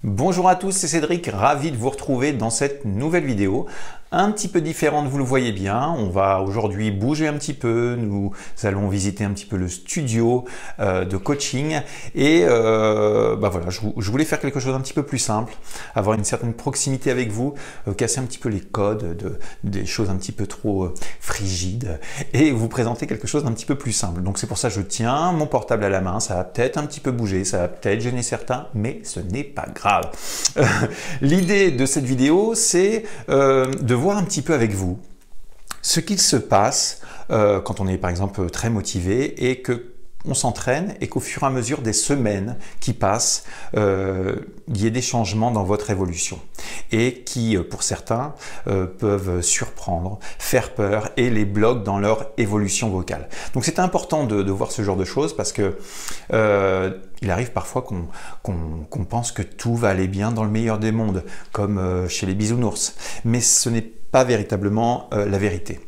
Bonjour à tous, c'est Cédric, ravi de vous retrouver dans cette nouvelle vidéo. Un petit peu différente, vous le voyez bien. On va aujourd'hui bouger un petit peu. Nous allons visiter un petit peu le studio de coaching. Et voilà, je voulais faire quelque chose d'un petit peu plus simple, avoir une certaine proximité avec vous, casser un petit peu les codes des choses un petit peu trop frigides et vous présenter quelque chose d'un petit peu plus simple. Donc c'est pour ça que je tiens mon portable à la main. Ça va peut-être un petit peu bouger, ça va peut-être gêner certains, mais ce n'est pas grave. L'idée de cette vidéo, c'est de voir un petit peu avec vous ce qu'il se passe quand on est par exemple très motivé et que on s'entraîne et qu'au fur et à mesure des semaines qui passent, il y ait des changements dans votre évolution et qui, pour certains, peuvent surprendre, faire peur et les bloquent dans leur évolution vocale. Donc c'est important de voir ce genre de choses parce que il arrive parfois qu'on pense que tout va aller bien dans le meilleur des mondes, comme chez les bisounours, mais ce n'est pas véritablement la vérité.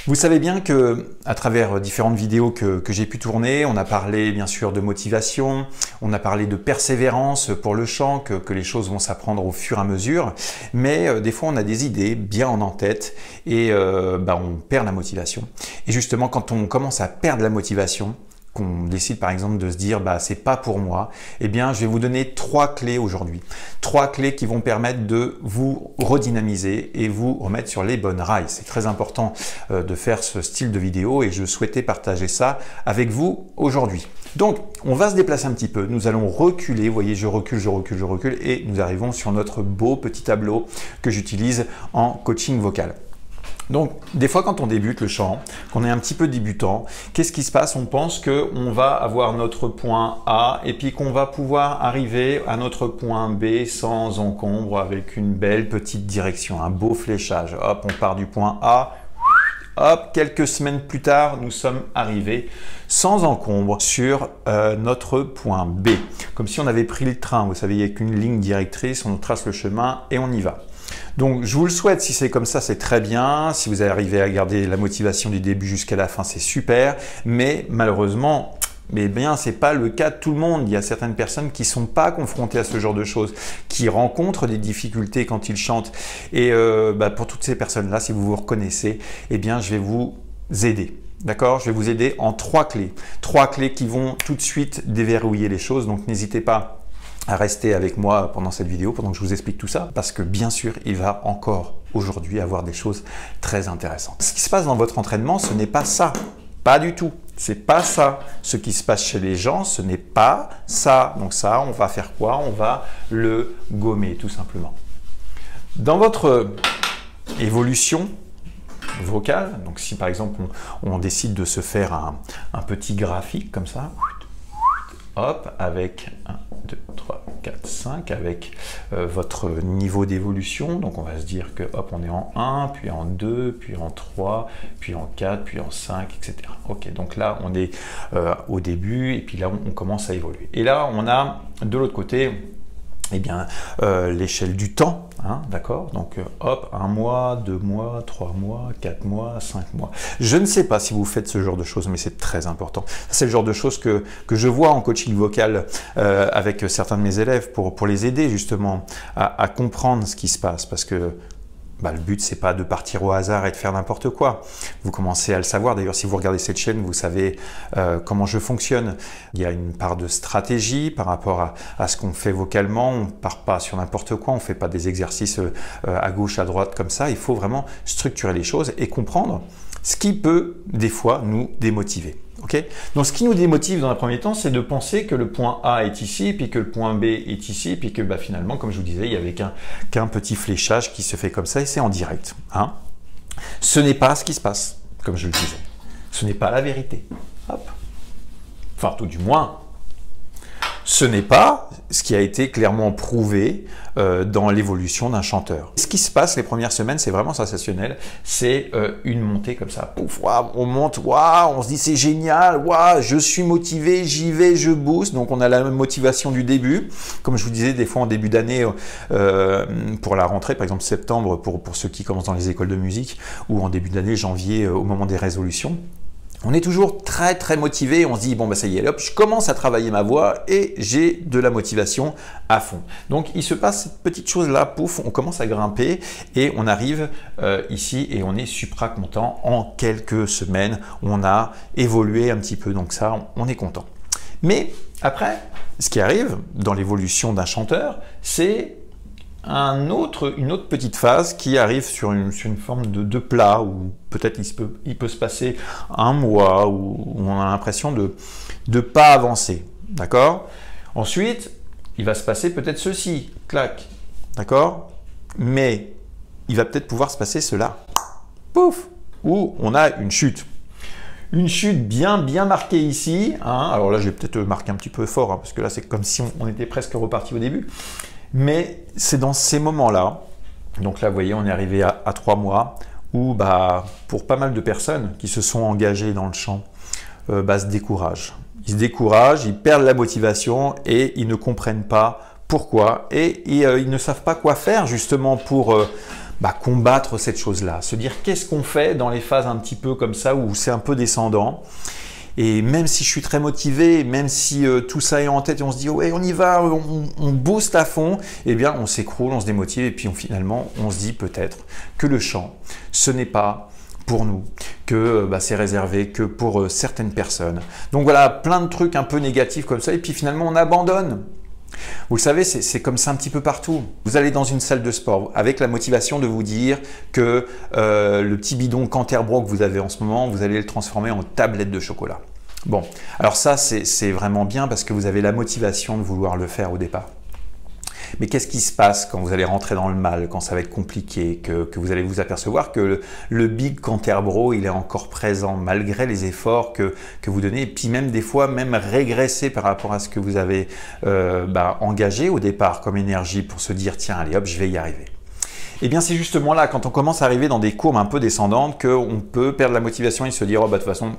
Vous savez bien que à travers différentes vidéos que j'ai pu tourner, on a parlé bien sûr de motivation, on a parlé de persévérance pour le chant, que les choses vont s'apprendre au fur et à mesure, mais des fois on a des idées bien en tête et on perd la motivation. Et justement quand on commence à perdre la motivation, qu'on décide par exemple de se dire c'est pas pour moi, eh bien je vais vous donner 3 clés aujourd'hui. 3 clés qui vont permettre de vous redynamiser et vous remettre sur les bonnes rails. C'est très important de faire ce style de vidéo et je souhaitais partager ça avec vous aujourd'hui. Donc on va se déplacer un petit peu, nous allons reculer, vous voyez je recule et nous arrivons sur notre beau petit tableau que j'utilise en coaching vocal. Donc, des fois, quand on débute le chant, qu'on est un petit peu débutant, qu'est-ce qui se passe? On pense qu'on va avoir notre point A et puis qu'on va pouvoir arriver à notre point B sans encombre avec une belle petite direction, un beau fléchage. Hop, on part du point A. Hop, quelques semaines plus tard, nous sommes arrivés sans encombre sur notre point B. Comme si on avait pris le train, vous savez, il n'y a qu'une ligne directrice, on trace le chemin et on y va. Donc je vous le souhaite, si c'est comme ça, c'est très bien. Si vous arrivez à garder la motivation du début jusqu'à la fin, c'est super. Mais malheureusement, c'est pas le cas de tout le monde. Il y a certaines personnes qui sont pas confrontées à ce genre de choses, qui rencontrent des difficultés quand ils chantent. Et pour toutes ces personnes-là, si vous vous reconnaissez, eh bien je vais vous aider. D'accord? Je vais vous aider en 3 clés. 3 clés qui vont tout de suite déverrouiller les choses. Donc n'hésitez pas à rester avec moi pendant cette vidéo, pendant que je vous explique tout ça, parce que bien sûr, il va encore aujourd'hui avoir des choses très intéressantes. Ce qui se passe dans votre entraînement, ce n'est pas ça. Pas du tout. C'est pas ça. Ce qui se passe chez les gens, ce n'est pas ça. Donc ça, on va faire quoi? On va le gommer, tout simplement. Dans votre évolution vocale, donc si par exemple, on décide de se faire un petit graphique comme ça, hop, avec 1, 2, 3, 4, 5, avec votre niveau d'évolution. Donc on va se dire que hop, on est en 1, puis en 2, puis en 3, puis en 4, puis en 5, etc. Ok, donc là on est au début et puis là on commence à évoluer. Et là on a de l'autre côté l'échelle du temps, hein, d'accord? Donc hop, 1 mois, 2 mois, 3 mois, 4 mois, 5 mois. Je ne sais pas si vous faites ce genre de choses, mais c'est très important. C'est le genre de choses que je vois en coaching vocal avec certains de mes élèves pour les aider justement à comprendre ce qui se passe, parce que le but, c'est pas de partir au hasard et de faire n'importe quoi. Vous commencez à le savoir. D'ailleurs, si vous regardez cette chaîne, vous savez comment je fonctionne. Il y a une part de stratégie par rapport à ce qu'on fait vocalement. On ne part pas sur n'importe quoi. On ne fait pas des exercices à gauche, à droite comme ça. Il faut vraiment structurer les choses et comprendre ce qui peut, des fois, nous démotiver. Okay? Donc, ce qui nous démotive dans un premier temps, c'est de penser que le point A est ici, puis que le point B est ici, puis que finalement, comme je vous disais, il n'y avait qu'un petit fléchage qui se fait comme ça et c'est en direct. Hein? Ce n'est pas ce qui se passe, comme je le disais. Ce n'est pas la vérité. Hop. Enfin, tout du moins, ce n'est pas ce qui a été clairement prouvé dans l'évolution d'un chanteur. Ce qui se passe les premières semaines, c'est vraiment sensationnel. C'est une montée comme ça. Pouf, wow, on monte, wow, on se dit c'est génial, wow, je suis motivé, j'y vais, je booste. Donc on a la même motivation du début. Comme je vous disais, des fois en début d'année, pour la rentrée, par exemple septembre, pour ceux qui commencent dans les écoles de musique, ou en début d'année, janvier, au moment des résolutions. On est toujours très très motivé, on se dit bon bah ça y est, hop, je commence à travailler ma voix et j'ai de la motivation à fond. Donc il se passe cette petite chose là, pouf, on commence à grimper et on arrive ici et on est supra content. En quelques semaines, on a évolué un petit peu, donc ça, on est content. Mais après, ce qui arrive dans l'évolution d'un chanteur, c'est une autre petite phase qui arrive sur une forme de plat où peut-être il peut se passer un mois où on a l'impression de ne pas avancer. D'accord? Ensuite, il va se passer peut-être ceci, clac, d'accord? Mais il va peut-être pouvoir se passer cela, pouf, où on a une chute. Une chute bien marquée ici. Hein. Alors là, je vais peut-être marquer un petit peu fort, hein, parce que là, c'est comme si on était presque reparti au début. Mais c'est dans ces moments-là, donc là, vous voyez, on est arrivé à 3 mois, où bah, pour pas mal de personnes qui se sont engagées dans le chant, se découragent. Ils se découragent, ils perdent la motivation et ils ne comprennent pas pourquoi. Et ils ne savent pas quoi faire justement pour combattre cette chose-là. Se dire qu'est-ce qu'on fait dans les phases un petit peu comme ça, où c'est un peu descendant. Et même si je suis très motivé, même si tout ça est en tête et on se dit ouais on y va, on booste à fond, eh bien on s'écroule, on se démotive et puis finalement on se dit peut-être que le chant, ce n'est pas pour nous, que c'est réservé que pour certaines personnes. Donc voilà, plein de trucs un peu négatifs comme ça et puis finalement on abandonne. Vous le savez, c'est comme ça un petit peu partout. Vous allez dans une salle de sport avec la motivation de vous dire que le petit bidon Canterbro que vous avez en ce moment, vous allez le transformer en tablette de chocolat. Bon, alors ça, c'est vraiment bien parce que vous avez la motivation de vouloir le faire au départ. Mais qu'est-ce qui se passe quand vous allez rentrer dans le mal, quand ça va être compliqué, que vous allez vous apercevoir que le Big Canterbro, il est encore présent malgré les efforts que vous donnez, et puis même des fois, même régresser par rapport à ce que vous avez engagé au départ comme énergie pour se dire « tiens, allez hop, je vais y arriver ». Eh bien, c'est justement là, quand on commence à arriver dans des courbes un peu descendantes, qu'on peut perdre la motivation et se dire « oh, de toute façon,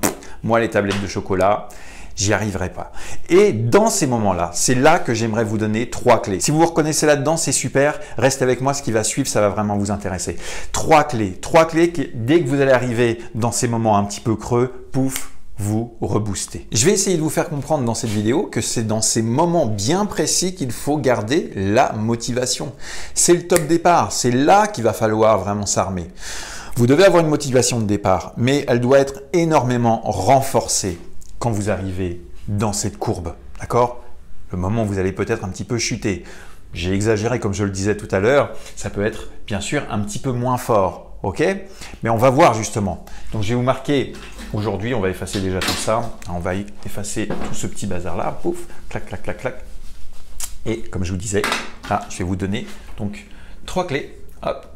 moi, les tablettes de chocolat », j'y arriverai pas. Et dans ces moments-là, c'est là que j'aimerais vous donner 3 clés. Si vous vous reconnaissez là-dedans, c'est super. Restez avec moi, ce qui va suivre, ça va vraiment vous intéresser. 3 clés qui, dès que vous allez arriver dans ces moments un petit peu creux, pouf, vous reboostez. Je vais essayer de vous faire comprendre dans cette vidéo que c'est dans ces moments bien précis qu'il faut garder la motivation. C'est le top départ, c'est là qu'il va falloir vraiment s'armer. Vous devez avoir une motivation de départ, mais elle doit être énormément renforcée quand vous arrivez dans cette courbe, d'accord? Le moment où vous allez peut-être un petit peu chuter. J'ai exagéré comme je le disais tout à l'heure, ça peut être bien sûr un petit peu moins fort, ok? Mais on va voir justement. Donc je vais vous marquer, aujourd'hui on va effacer déjà tout ça, on va effacer tout ce petit bazar là, pouf, clac, clac, clac, clac. Et comme je vous disais, là je vais vous donner donc 3 clés, hop,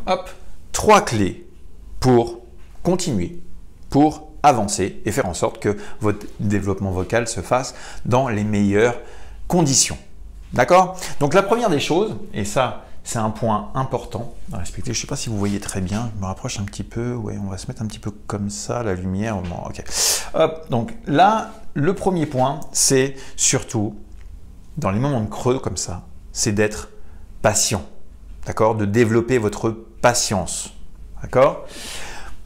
hop, 3 clés pour continuer, pour avancer et faire en sorte que votre développement vocal se fasse dans les meilleures conditions. D'accord? Donc la première des choses, et ça c'est un point important à respecter, je ne sais pas si vous voyez très bien, je me rapproche un petit peu, ouais, on va se mettre un petit peu comme ça, la lumière, bon, ok. Hop, donc là, le premier point, c'est surtout, dans les moments de creux comme ça, c'est d'être patient, d'accord? De développer votre patience, d'accord?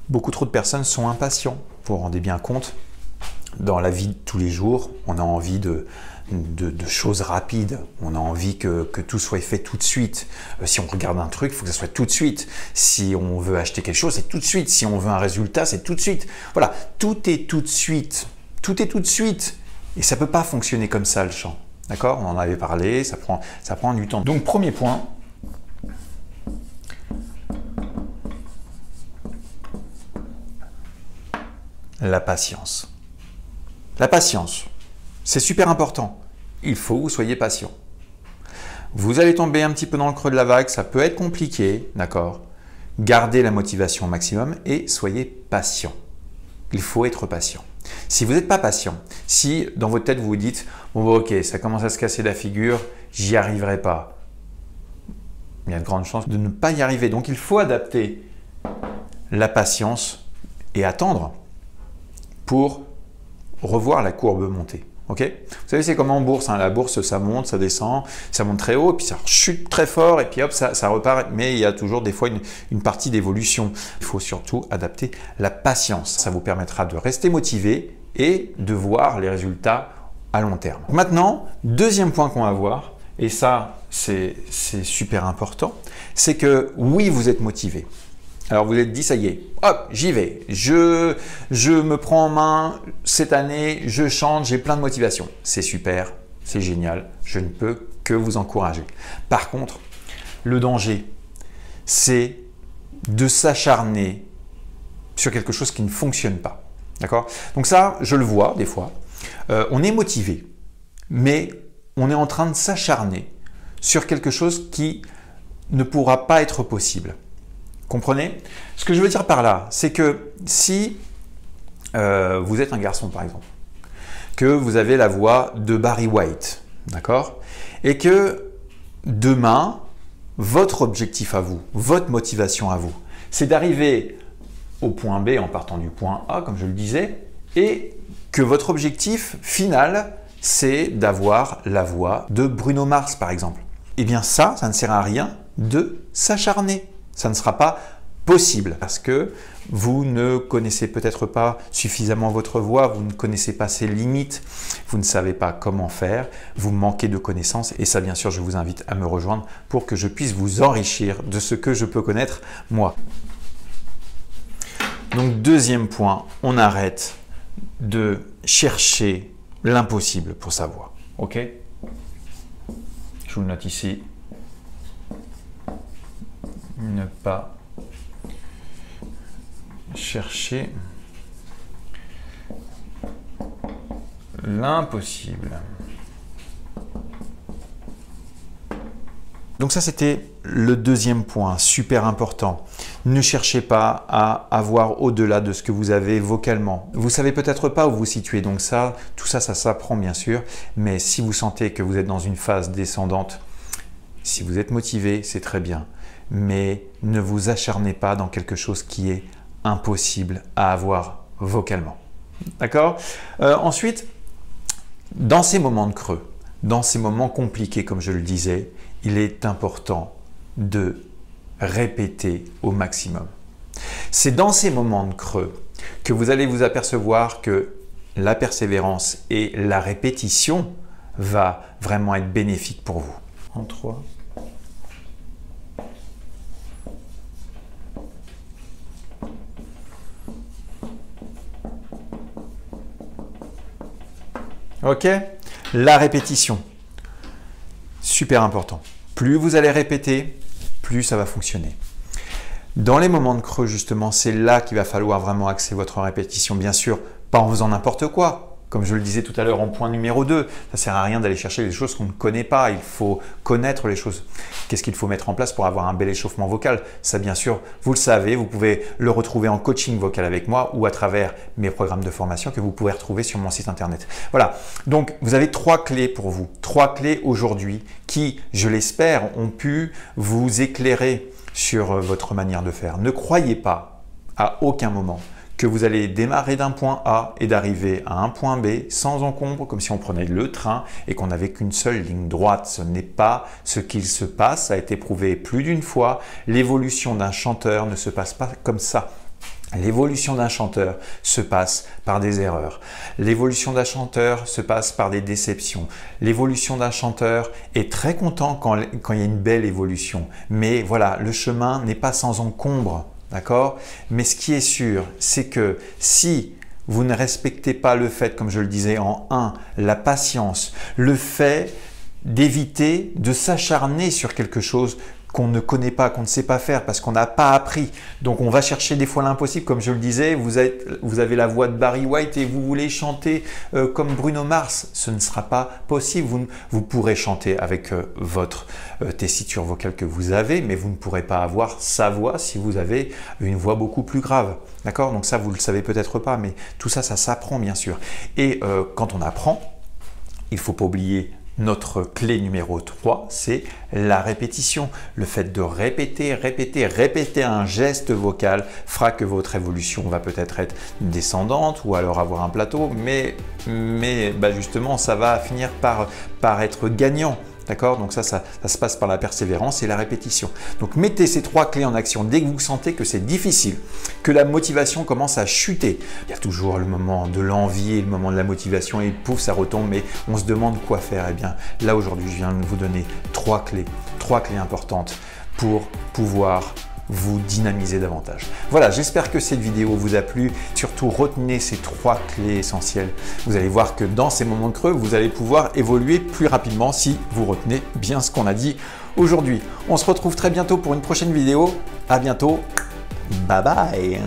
Beaucoup trop de personnes sont impatients. Vous vous rendez bien compte, dans la vie de tous les jours, on a envie de choses rapides. On a envie que tout soit fait tout de suite. Si on regarde un truc, il faut que ça soit tout de suite. Si on veut acheter quelque chose, c'est tout de suite. Si on veut un résultat, c'est tout de suite. Voilà, tout est tout de suite. Tout est tout de suite. Et ça ne peut pas fonctionner comme ça, le chant. D'accord? On en avait parlé, ça prend du temps. Donc, premier point. La patience. La patience, c'est super important. Il faut que vous soyez patient. Vous allez tomber un petit peu dans le creux de la vague, ça peut être compliqué, d'accord? Gardez la motivation au maximum et soyez patient. Il faut être patient. Si vous n'êtes pas patient, si dans votre tête vous vous dites « bon ok, ça commence à se casser la figure, j'y arriverai pas », il y a de grandes chances de ne pas y arriver. Donc il faut adapter la patience et attendre pour revoir la courbe monter. Ok, vous savez, c'est comme en bourse, hein. La bourse, ça monte, ça descend, ça monte très haut, puis ça chute très fort, et puis hop, ça repart. Mais il y a toujours des fois une partie d'évolution. Il faut surtout adapter la patience. Ça vous permettra de rester motivé et de voir les résultats à long terme. Maintenant, deuxième point qu'on va voir, et ça, c'est super important, c'est que oui, vous êtes motivé. Alors vous vous êtes dit, ça y est, hop, j'y vais, je me prends en main cette année, je change, j'ai plein de motivation. C'est super, c'est génial, je ne peux que vous encourager. Par contre, le danger, c'est de s'acharner sur quelque chose qui ne fonctionne pas. D'accord? Donc ça, je le vois des fois, on est motivé, mais on est en train de s'acharner sur quelque chose qui ne pourra pas être possible. Comprenez? Ce que je veux dire par là, c'est que si vous êtes un garçon par exemple, que vous avez la voix de Barry White, d'accord? Et que demain, votre objectif à vous, votre motivation à vous, c'est d'arriver au point B en partant du point A, comme je le disais, et que votre objectif final, c'est d'avoir la voix de Bruno Mars par exemple. Eh bien ça ne sert à rien de s'acharner. Ça ne sera pas possible parce que vous ne connaissez peut-être pas suffisamment votre voix, vous ne connaissez pas ses limites, vous ne savez pas comment faire, vous manquez de connaissances et ça bien sûr je vous invite à me rejoindre pour que je puisse vous enrichir de ce que je peux connaître moi. Donc deuxième point, on arrête de chercher l'impossible pour sa voix. Ok? Je vous le note ici. Ne pas chercher l'impossible. Donc ça, c'était le deuxième point, super important. Ne cherchez pas à avoir au-delà de ce que vous avez vocalement. Vous savez peut-être pas où vous vous situez, donc ça, tout ça, ça s'apprend bien sûr. Mais si vous sentez que vous êtes dans une phase descendante, si vous êtes motivé, c'est très bien. Mais ne vous acharnez pas dans quelque chose qui est impossible à avoir vocalement. D'accord? Ensuite, dans ces moments de creux, dans ces moments compliqués, comme je le disais, il est important de répéter au maximum. C'est dans ces moments de creux que vous allez vous apercevoir que la persévérance et la répétition va vraiment être bénéfique pour vous. En 3. Ok? La répétition, super important. Plus vous allez répéter, plus ça va fonctionner. Dans les moments de creux, justement, c'est là qu'il va falloir vraiment axer votre répétition. Bien sûr, pas en faisant n'importe quoi. Comme je le disais tout à l'heure en point numéro 2, ça ne sert à rien d'aller chercher des choses qu'on ne connaît pas. Il faut connaître les choses. Qu'est-ce qu'il faut mettre en place pour avoir un bel échauffement vocal? Ça, bien sûr, vous le savez. Vous pouvez le retrouver en coaching vocal avec moi ou à travers mes programmes de formation que vous pouvez retrouver sur mon site internet. Voilà. Donc, vous avez 3 clés pour vous. 3 clés aujourd'hui qui, je l'espère, ont pu vous éclairer sur votre manière de faire. Ne croyez pas à aucun moment que vous allez démarrer d'un point A et d'arriver à un point B sans encombre, comme si on prenait le train et qu'on n'avait qu'une seule ligne droite. Ce n'est pas ce qu'il se passe, ça a été prouvé plus d'une fois. L'évolution d'un chanteur ne se passe pas comme ça. L'évolution d'un chanteur se passe par des erreurs. L'évolution d'un chanteur se passe par des déceptions. L'évolution d'un chanteur est très content quand il y a une belle évolution. Mais voilà, le chemin n'est pas sans encombre. D'accord? Mais ce qui est sûr, c'est que si vous ne respectez pas le fait, comme je le disais en 1, la patience, le fait d'éviter de s'acharner sur quelque chose qu'on ne connaît pas, qu'on ne sait pas faire parce qu'on n'a pas appris. Donc on va chercher des fois l'impossible, comme je le disais, vous avez la voix de Barry White et vous voulez chanter comme Bruno Mars. Ce ne sera pas possible. Vous pourrez chanter avec votre tessiture vocale que vous avez, mais vous ne pourrez pas avoir sa voix si vous avez une voix beaucoup plus grave. D'accord? Donc ça, vous ne le savez peut-être pas, mais tout ça, ça s'apprend bien sûr. Et quand on apprend, il ne faut pas oublier Notre clé numéro 3, c'est la répétition. Le fait de répéter, répéter, répéter un geste vocal fera que votre évolution va peut-être être descendante ou alors avoir un plateau, mais justement, ça va finir par être gagnant. D'accord? Donc ça se passe par la persévérance et la répétition. Donc mettez ces 3 clés en action dès que vous sentez que c'est difficile, que la motivation commence à chuter. Il y a toujours le moment de l'envie et le moment de la motivation et pouf, ça retombe, mais on se demande quoi faire. Eh bien là aujourd'hui, je viens de vous donner 3 clés importantes pour pouvoir vous dynamiser davantage. Voilà, j'espère que cette vidéo vous a plu. Surtout, retenez ces 3 clés essentielles. Vous allez voir que dans ces moments de creux, vous allez pouvoir évoluer plus rapidement si vous retenez bien ce qu'on a dit aujourd'hui. On se retrouve très bientôt pour une prochaine vidéo. À bientôt. Bye bye.